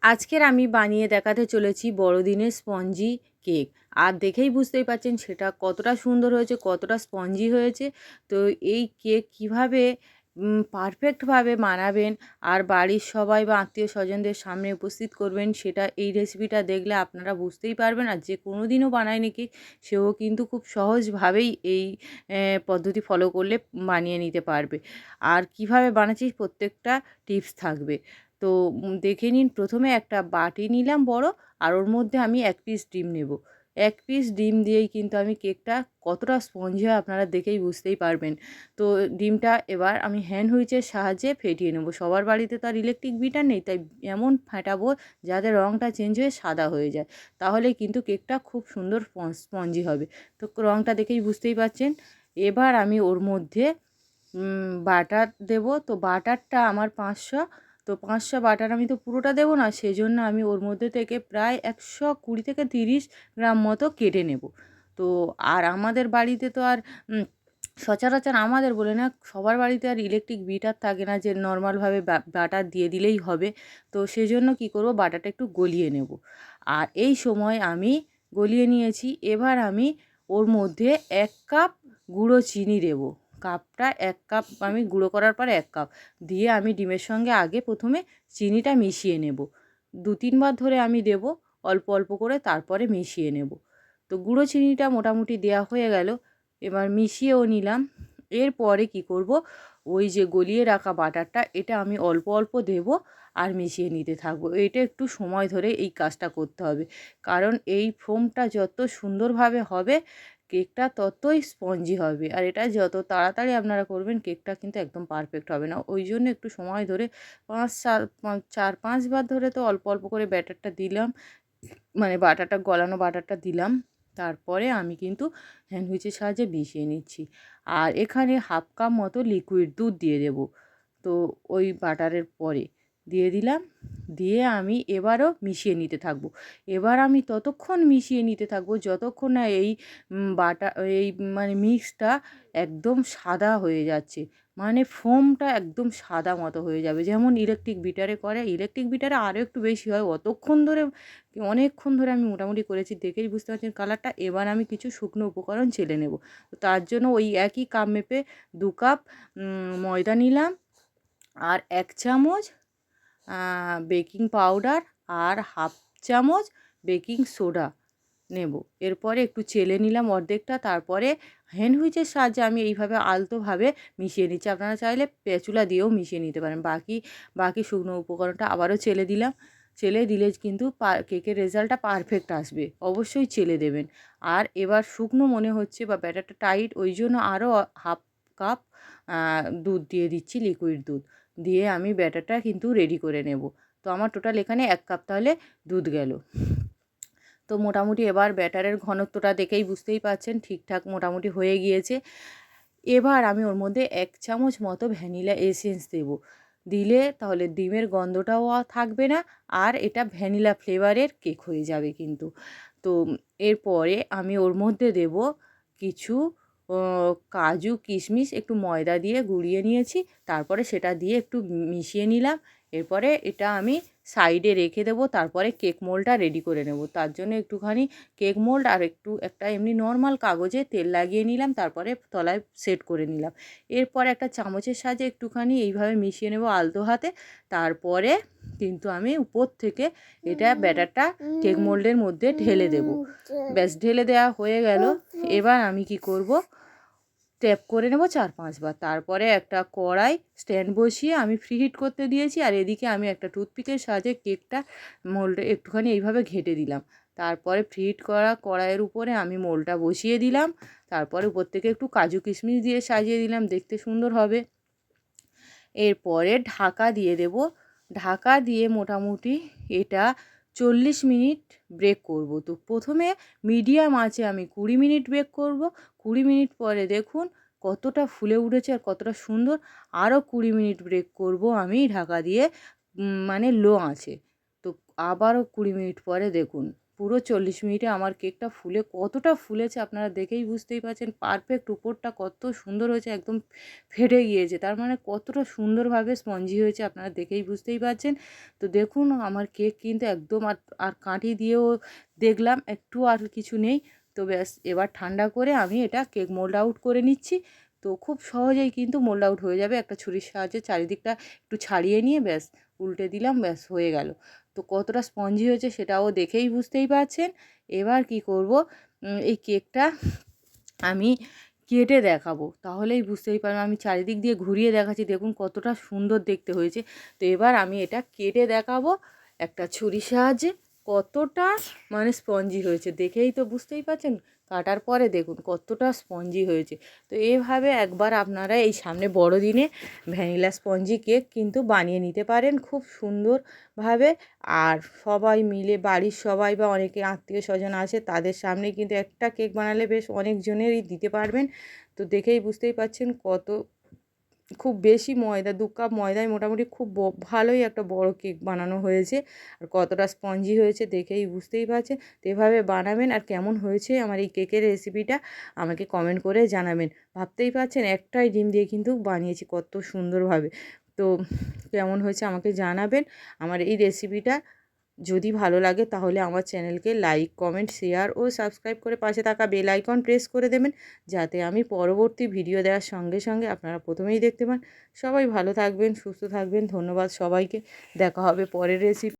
আজকের আমি বানিয়ে দেখাতে চলেছি বড়দিনের স্পঞ্জি কেক। আর দেখেই বুঝতেই পারছেন সেটা কতটা সুন্দর হয়েছে, কতটা স্পঞ্জি হয়েছে। তো এই কেক কীভাবে পারফেক্টভাবে বানাবেন আর বাড়ির সবাই বা আত্মীয়-স্বজনদের সামনে উপস্থিত করবেন, সেটা এই রেসিপিটা দেখলে আপনারা বুঝতেই পারবেন। আর যে কোনো দিনও বানায়নি কেক, সেও কিন্তু খুব সহজভাবেই এই পদ্ধতি ফলো করলে বানিয়ে নিতে পারবে। আর কিভাবে বানাচ্ছি প্রত্যেকটা টিপস থাকবে। তো দেখে নিন, প্রথমে একটা বাটি নিলাম বড়, আর ওর মধ্যে আমি 1 পিস ডিম নেব। 1 পিস ডিম দিয়েই কিন্তু আমি কেকটা কতটা স্পঞ্জি হয় আপনারা দেখেই বুঝতেই পারবেন। তো ডিমটা এবার আমি হ্যান্ড হুইচের সাহায্যে ফেটিয়ে নেব। সবার বাড়িতে তো আর ইলেকট্রিক বিটার নেই, তাই এমন ফেটাবো যাতে রঙটা চেঞ্জ হয়ে সাদা হয়ে যায়। তাহলে কিন্তু কেকটা খুব সুন্দর স্পঞ্জি হবে। তো রঙটা দেখেই বুঝতেই পারছেন। এবার আমি ওর মধ্যে বাটার দেব। তো বাটারটা আমার 500, তো 500 বাটার আমি তো পুরোটা দেবো না, সেজন্য আমি ওর মধ্যে থেকে প্রায় 120 থেকে 30 গ্রাম মতো কেটে নেব। তো আর আমাদের বাড়িতে তো আর সচরাচর আমাদের বলে না, সবার বাড়িতে আর ইলেকট্রিক বিটার থাকে না যে নর্মালভাবে বাটার দিয়ে দিলেই হবে। তো সেজন্য কি করব, বাটারটা একটু গলিয়ে নেব। আর এই সময় আমি গলিয়ে নিয়েছি। এবার আমি ওর মধ্যে 1 কাপ গুঁড়ো চিনি দেব। কাপটা 1 কাপ আমি গুঁড়ো করার পর 1 কাপ দিয়ে আমি ডিমের সঙ্গে আগে প্রথমে চিনিটা মিশিয়ে নেব। 2-3 বার ধরে আমি দেব, অল্প অল্প করে, তারপরে মিশিয়ে নেব। তো গুঁড়ো চিনিটা মোটামুটি দেওয়া হয়ে গেল। এবার মিশিয়েও নিলাম। এরপরে কি করব, ওই যে গলিয়ে রাখা বাটারটা, এটা আমি অল্প অল্প দেব আর মিশিয়ে নিতে থাকবো। এটা একটু সময় ধরে এই কাজটা করতে হবে, কারণ এই ফোমটা যত সুন্দরভাবে হবে কেকটা ততই স্পঞ্জি হবে। আর এটা যত তাড়াতাড়ি আপনারা করবেন কেকটা কিন্তু একদম পারফেক্ট হবে না। ওই জন্য একটু সময় ধরে 4-5 বার ধরে তো অল্প অল্প করে ব্যাটারটা দিলাম, মানে বাটারটা গলানো বাটারটা দিলাম। তারপরে আমি কিন্তু হ্যান্ড হুইচের সাহায্যে মিশিয়ে নিচ্ছি। আর এখানে 1/2 কাপ মতো লিকুইড দুধ দিয়ে দেব। তো ওই বাটারের পরে দিয়ে দিলাম। দিয়ে আমি এবারও মিশিয়ে নিতে থাকবো। এবার আমি ততক্ষণ মিশিয়ে নিতে থাকবো যতক্ষণ না এই এই মানে মিক্সটা একদম সাদা হয়ে যাচ্ছে। মানে ফোমটা একদম সাদা মতো হয়ে যাবে, যেমন ইলেকট্রিক বিটারে করে। ইলেকট্রিক বিটারে আরও একটু বেশি হয়। অতক্ষণ ধরে, অনেকক্ষণ ধরে আমি মোটামুটি করেছি, দেখেই বুঝতে পারছেন কালারটা। এবার আমি কিছু শুকনো উপকরণ চেলে নেব। তো তার জন্য ওই একই কাপ মেপে 2 কাপ ময়দা নিলাম, আর 1 চামচ বেকিং পাউডার, আর 1/2 চামচ বেকিং সোডা নেব। এরপরে একটু চেলে নিলাম অর্ধেকটা। তারপরে হ্যান্ড হুইচের সাহায্যে আমি এইভাবে আলতোভাবে মিশিয়ে নিচ্ছি। আপনারা চাইলে স্প্যাচুলা দিয়েও মিশিয়ে নিতে পারেন। বাকি শুকনো উপকরণটা আবারও চেলে দিলাম। চেলে দিলে কিন্তু কেকের রেজাল্টটা পারফেক্ট আসবে। অবশ্যই চেলে দেবেন। আর এবার শুকনো মনে হচ্ছে বা ব্যাটারটা টাইট, ওই জন্য আরও 1/2 কাপ দুধ দিয়ে দিচ্ছি, লিকুইড দুধ। দিয়ে আমি ব্যাটারটা কিন্তু রেডি করে নেব। তো আমার টোটাল এখানে 1 কাপ তাহলে দুধ গেল। তো মোটামুটি এবার ব্যাটারের ঘনত্বটা দেখেই বুঝতেই পারছেন ঠিকঠাক মোটামুটি হয়ে গিয়েছে। এবার আমি ওর মধ্যে 1 চামচ মতো ভ্যানিলা এসেন্স দেব। দিলে তাহলে ডিমের গন্ধটাও থাকবে না, আর এটা ভ্যানিলা ফ্লেভারের কেক হয়ে যাবে কিন্তু। তো এরপরে আমি ওর মধ্যে দেব কিছু কাজু কিশমিশ, একটু ময়দা দিয়ে গুঁড়িয়ে নিয়েছি। তারপরে সেটা দিয়ে একটু মিশিয়ে নিলাম। এরপরে এটা আমি সাইডে রেখে দেবো। তারপরে কেক মোল্ডটা রেডি করে নেব। তার জন্য একটুখানি কেক মোল্ড আর একটা এমনি নর্মাল কাগজে তেল লাগিয়ে নিলাম। তারপরে তলায় সেট করে নিলাম। এরপর একটা চামচের সাহায্যে একটুখানি এইভাবে মিশিয়ে নেব আলতো হাতে। তারপরে কিন্তু আমি উপর থেকে এটা ব্যাটারটা কেক মোল্ডের মধ্যে ঢেলে দেব। ব্যাস, ঢেলে দেওয়া হয়ে গেল। এবার আমি কি করব, ট্যাপ করে নেব 4-5 বার। তারপরে একটা কড়াই স্ট্যান্ড বসিয়ে আমি প্রিহিট করতে দিয়েছি। আর এদিকে আমি একটা টুথপিকের সাহায্যে কেকটা মোল্ডে একটুখানি এইভাবে ঘেঁটে দিলাম। তারপরে প্রিহিট করা কড়াইয়ের উপরে আমি মোল্ডটা বসিয়ে দিলাম। তারপরে উপর থেকে একটু কাজু কিশমিশ দিয়ে সাজিয়ে দিলাম, দেখতে সুন্দর হবে। এরপরে ঢাকা দিয়ে দেব। ঢাকা দিয়ে মোটামুটি এটা 40 মিনিট বেক করব। তো প্রথমে মিডিয়াম আঁচে আমি 20 মিনিট বেক করব। 20 মিনিট পরে দেখুন কতটা ফুলে উঠেছে আর কতটা সুন্দর। আরও 20 মিনিট বেক করব আমি ঢাকা দিয়ে, মানে লো আঁচে। তো আবারও 20 মিনিট পরে দেখুন পুরো 40 মিনিটে আমার কেকটা ফুলে কতটা ফুলেছে আপনারা দেখেই বুঝতেই পারছেন। পারফেক্ট উপরটা কত সুন্দর হয়েছে, একদম ফেটে গিয়েছে। তার মানে কতটা সুন্দরভাবে স্পঞ্জি হয়েছে আপনারা দেখেই বুঝতেই পারছেন। তো দেখুন আমার কেক কিন্তু একদম আর কাঠি দিয়েও দেখলাম একটু আর কিছু নেই। তো ব্যাস এবার ঠান্ডা করে আমি এটা কেক মোল্ড আউট করে নিচ্ছি। তো খুব সহজেই কিন্তু মোল্ড আউট হয়ে যাবে। একটা ছুরির সাহায্যে চারিদিকটা একটু ছাড়িয়ে নিয়ে ব্যাস উল্টে দিলাম, ব্যাস হয়ে গেল। তো কতটা স্পঞ্জি হয়েছে সেটাও দেখেই বুঝতেই পারছেন। এবার কি করব, এই কেকটা আমি কেটে দেখাবো, তাহলেই বুঝতেই পারবেন। আমি চারিদিক দিয়ে ঘুরিয়ে দেখাচ্ছি, দেখুন কতটা সুন্দর দেখতে হয়েছে। তো এবার আমি এটা কেটে দেখাবো একটা ছুরির সাহায্যে কতটা মানে স্পঞ্জি হয়েছে, দেখেই তো বুঝতেই পারছেন। কাটার পরে দেখুন কতটা স্পঞ্জি হয়েছে। তো এভাবে একবার আপনারা এই সামনে বড়দিনে ভ্যানিলা স্পঞ্জি কেক কিন্তু বানিয়ে নিতে পারেন খুব সুন্দরভাবে। আর সবাই মিলে বাড়ির সবাই বা অনেকে আত্মীয় স্বজন আছে তাদের সামনে কিন্তু একটা কেক বানালে বেশ অনেকজনেরই দিতে পারবেন। তো দেখেই বুঝতেই পারছেন কত খুব বেশি ময়দা, 2 কাপ ময়দায় মোটামুটি খুব ভালোই একটা বড় কেক বানানো হয়েছে। আর কতটা স্পঞ্জি হয়েছে দেখেই বুঝতেই পারছেন। তো এভাবে বানাবেন, আর কেমন হয়েছে আমার এই কেকের রেসিপিটা আমাকে কমেন্ট করে জানাবেন। ভাবতেই পারছেন একটাই ডিম দিয়ে কিন্তু বানিয়েছি কত সুন্দরভাবে। তো কেমন হয়েছে আমাকে জানাবেন। আমার এই রেসিপিটা যদি ভালো লাগে তাহলে আমার চ্যানেলকে লাইক, কমেন্ট, শেয়ার ও সাবস্ক্রাইব করে পাশে থাকা বেল আইকন প্রেস করে দেবেন, যাতে আমি পরবর্তী ভিডিও দেওয়ার সঙ্গে সঙ্গে আপনারা প্রথমেই দেখতে পান। সবাই ভালো থাকবেন, সুস্থ থাকবেন। ধন্যবাদ সবাইকে। দেখা হবে পরের রেসিপি।